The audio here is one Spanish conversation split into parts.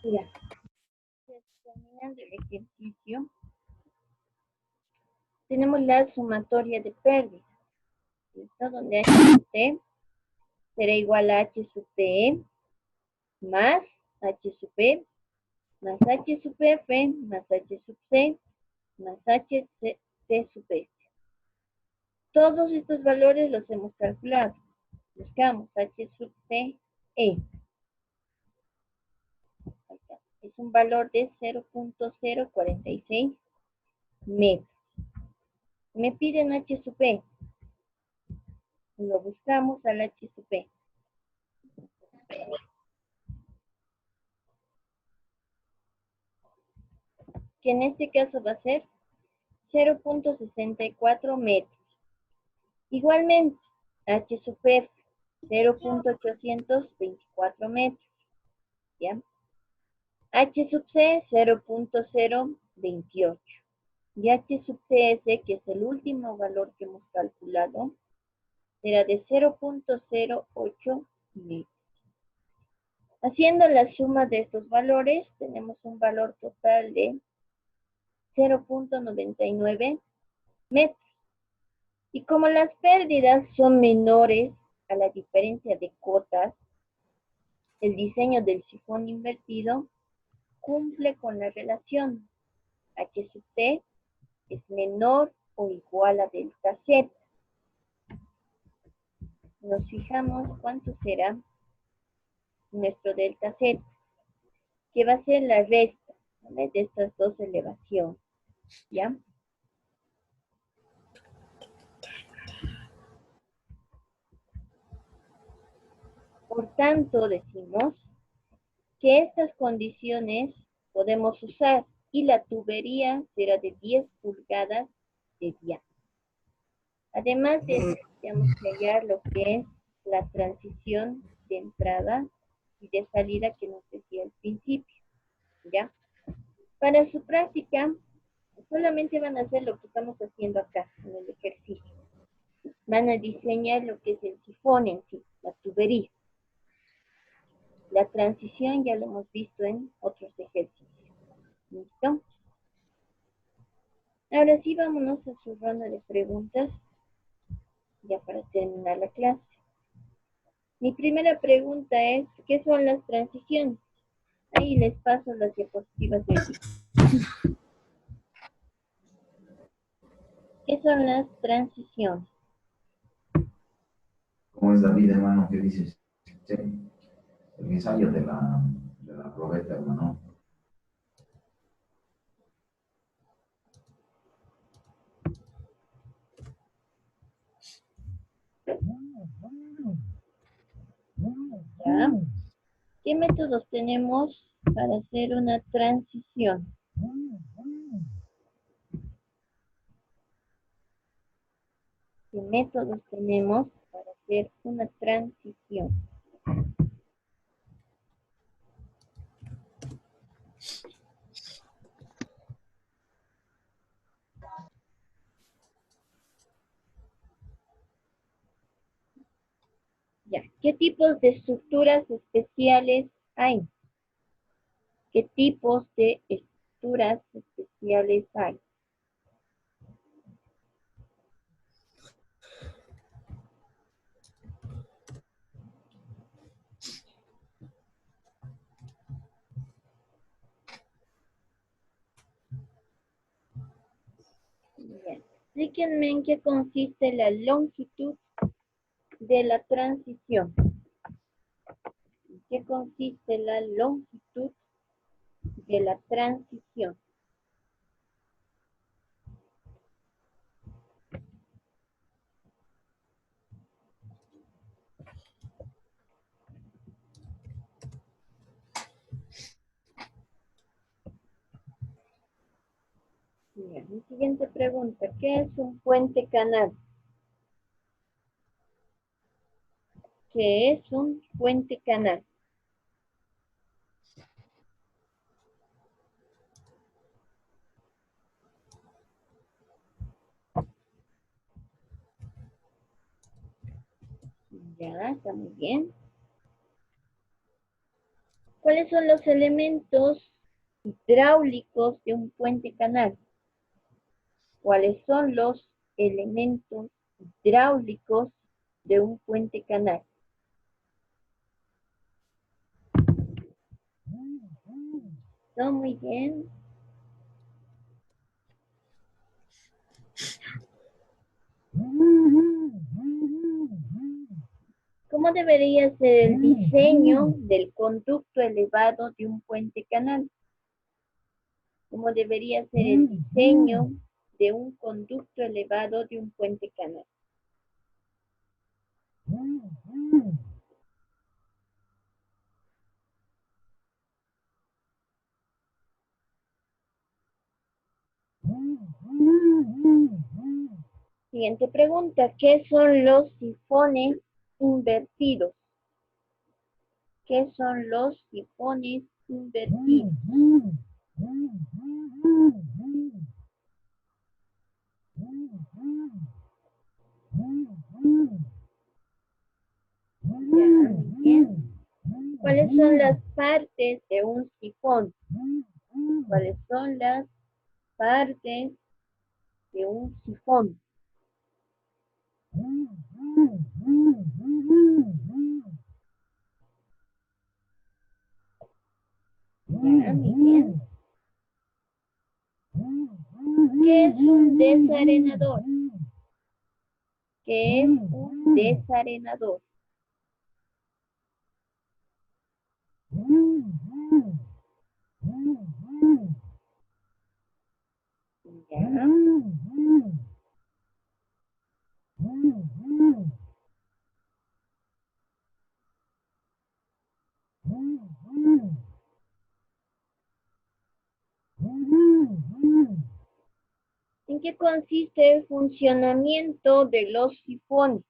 Ya. Terminando el ejercicio, tenemos la sumatoria de pérdidas. ¿Listo? Donde H sub T será igual a H sub T más H sub P más H sub F más H sub C más H T sub S. Todos estos valores los hemos calculado. Buscamos H sub C E. Es un valor de 0.046 metros. Me piden H sub P. Lo buscamos al H sub P. Que en este caso va a ser 0.64 metros. Igualmente, H sub F, 0.824 metros. ¿Ya? H sub C, 0.028. Y H sub CS, que es el último valor que hemos calculado, será de 0.08 metros. Haciendo la suma de estos valores, tenemos un valor total de 0.99 metros. Y como las pérdidas son menores a la diferencia de cotas, el diseño del sifón invertido cumple con la relación H sub T es menor o igual a delta Z. Nos fijamos cuánto será nuestro delta Z, que va a ser la resta, ¿vale?, de estas dos elevaciones, ¿ya? Por tanto, decimos que estas condiciones podemos usar y la tubería será de 10 pulgadas de diámetro. Además de eso, tenemos que hallar lo que es la transición de entrada y de salida que nos decía al principio, ¿ya? Para su práctica, solamente van a hacer lo que estamos haciendo acá, en el ejercicio. Van a diseñar lo que es el sifón en sí, la tubería. La transición ya lo hemos visto en otros ejercicios. ¿Listo? Ahora sí, vámonos a su ronda de preguntas, ya para terminar la clase. Mi primera pregunta es, ¿qué son las transiciones? Ahí les paso las diapositivas de aquí. ¿Qué son las transiciones? ¿Cómo es David, hermano? ¿Qué dices? Sí. El ensayo de la probeta, hermano. ¿Ya? ¿Qué métodos tenemos para hacer una transición? ¿Qué métodos tenemos para hacer una transición? Ya. ¿Qué tipos de estructuras especiales hay? ¿Qué tipos de estructuras especiales hay? Bien. Explíquenme en qué consiste la longitud de la transición. ¿En qué consiste la longitud de la transición? Ya, mi siguiente pregunta, ¿qué es un puente canal? ¿Qué es un puente canal? Ya, está muy bien. ¿Cuáles son los elementos hidráulicos de un puente canal? ¿Cuáles son los elementos hidráulicos de un puente canal? ¿Está muy bien? ¿Cómo debería ser el diseño del conducto elevado de un puente canal? ¿Cómo debería ser el diseño de un conducto elevado de un puente canal? Siguiente pregunta, ¿qué son los sifones invertidos? ¿Qué son los sifones invertidos? Ya, muy bien. ¿Cuáles son las partes de un sifón? ¿Cuáles son las partes de un sifón? Ya, muy bien. ¿Qué es un desarenador? ¿Qué es un desarenador? Ya. ¿En qué consiste el funcionamiento de los sifones?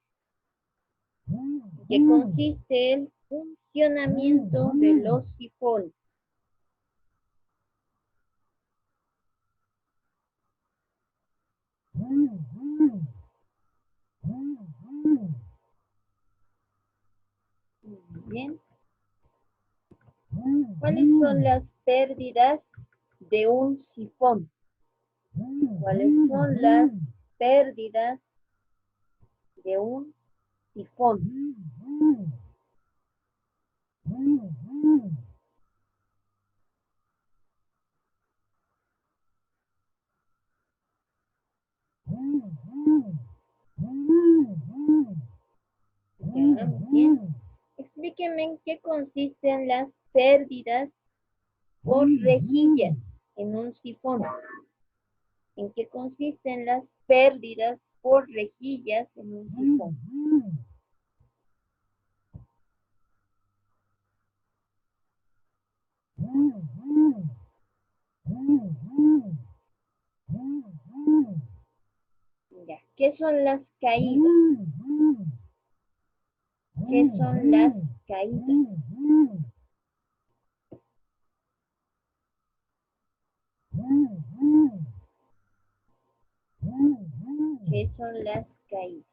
¿En qué consiste el funcionamiento de los sifones? Muy bien. ¿Cuáles son las pérdidas de un sifón? ¿Cuáles son las pérdidas de un sifón? Ya, muy bien. Explíqueme en qué consisten las pérdidas por rejillas en un sifón. ¿En qué consisten las pérdidas por rejillas en un sifón? Ya. ¿Qué son las caídas? ¿Qué son las caídas? ¿Qué son las caídas?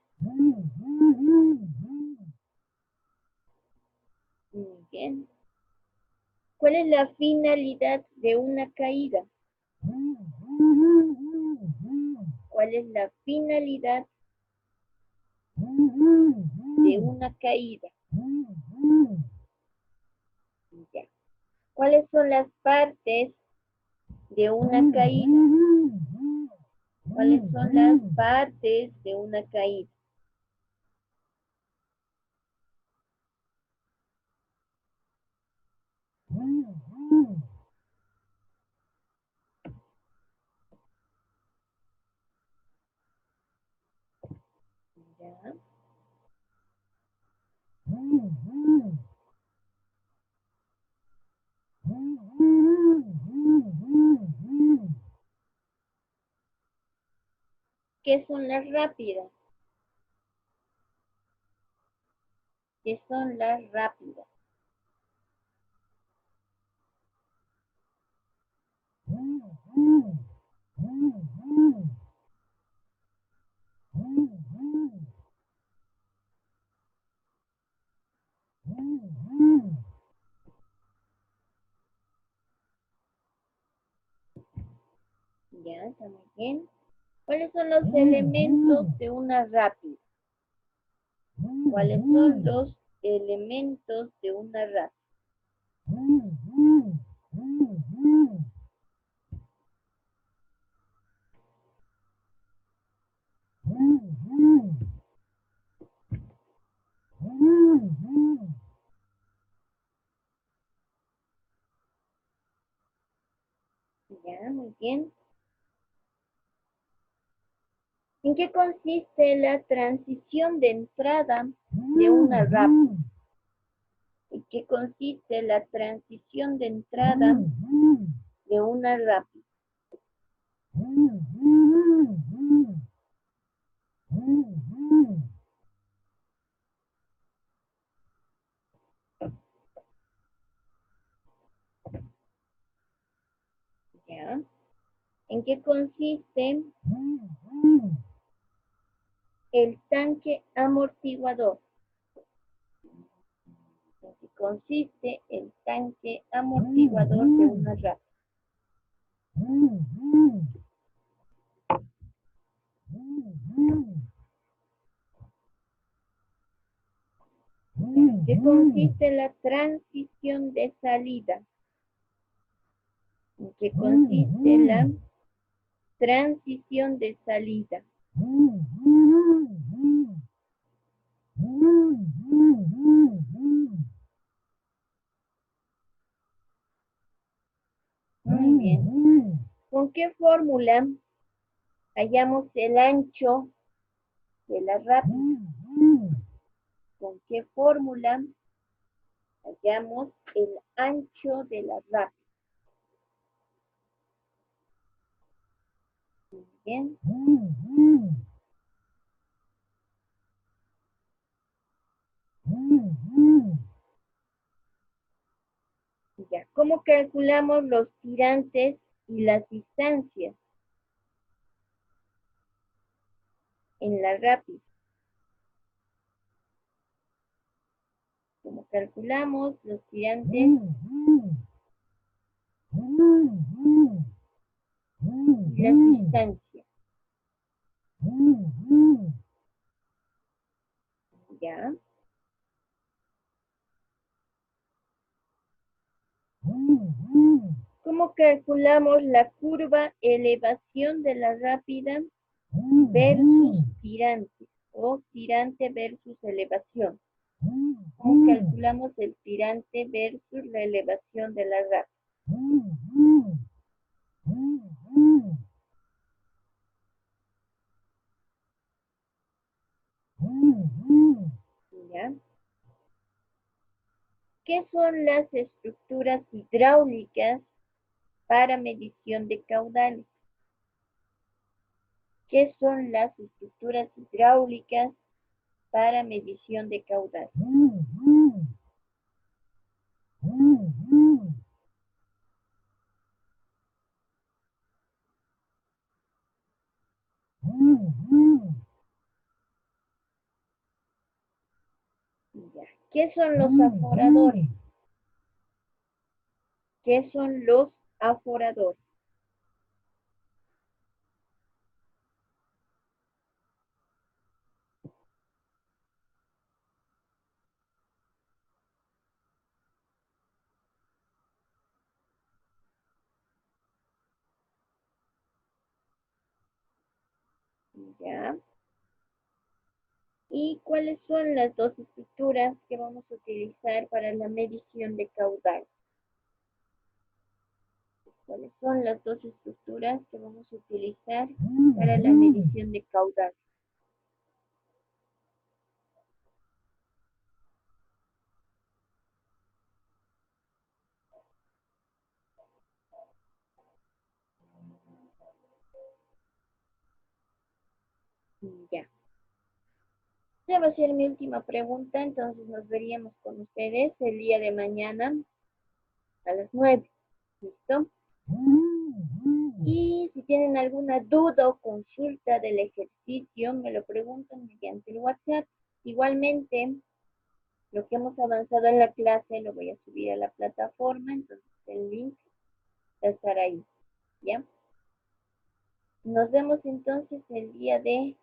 Muy bien. ¿Cuál es la finalidad de una caída? ¿Cuál es la finalidad de una caída? Ya. ¿Cuáles son las partes de una caída? ¿Cuáles son las partes de una caída? Ya. ¿Qué son las rápidas? ¿Qué son las rápidas? Ya, está muy bien. ¿Cuáles son los elementos de una rápida? ¿Cuáles son los elementos de una rápida? Ya, muy bien. ¿En qué consiste la transición de entrada de una rápida? ¿En qué consiste la transición de entrada de una rápida? ¿Ya? ¿En qué consiste el tanque amortiguador? ¿En qué consiste el tanque amortiguador de una rápida? ¿En qué consiste la transición de salida? ¿En qué consiste la transición de salida? Muy bien. ¿Con qué fórmula hallamos el ancho de la rápida? ¿Con qué fórmula hallamos el ancho de la rápida? Muy bien. Ya. ¿Cómo calculamos los tirantes y las distancias en la rápida? ¿Cómo calculamos los tirantes y las distancias? ¿Ya? ¿Cómo calculamos la curva elevación de la rápida versus tirante o tirante versus elevación? ¿Cómo calculamos el tirante versus la elevación de la rápida? ¿Ya? ¿Qué son las estructuras hidráulicas para medición de caudales? ¿Qué son las estructuras hidráulicas para medición de caudales? Ya. ¿Qué son los aforadores? ¿Qué son los aforadores? ¿Ya? ¿Y cuáles son las dos estructuras que vamos a utilizar para la medición de caudal? ¿Cuáles son las dos estructuras que vamos a utilizar para la medición de caudal? Esa va a ser mi última pregunta, entonces nos veríamos con ustedes el día de mañana a las 9. ¿Listo? Y si tienen alguna duda o consulta del ejercicio, me lo preguntan mediante el WhatsApp. Igualmente, lo que hemos avanzado en la clase lo voy a subir a la plataforma, entonces el link estará ahí. ¿Ya? Nos vemos entonces el día de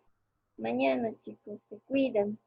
mañana, chicos. Se cuidan.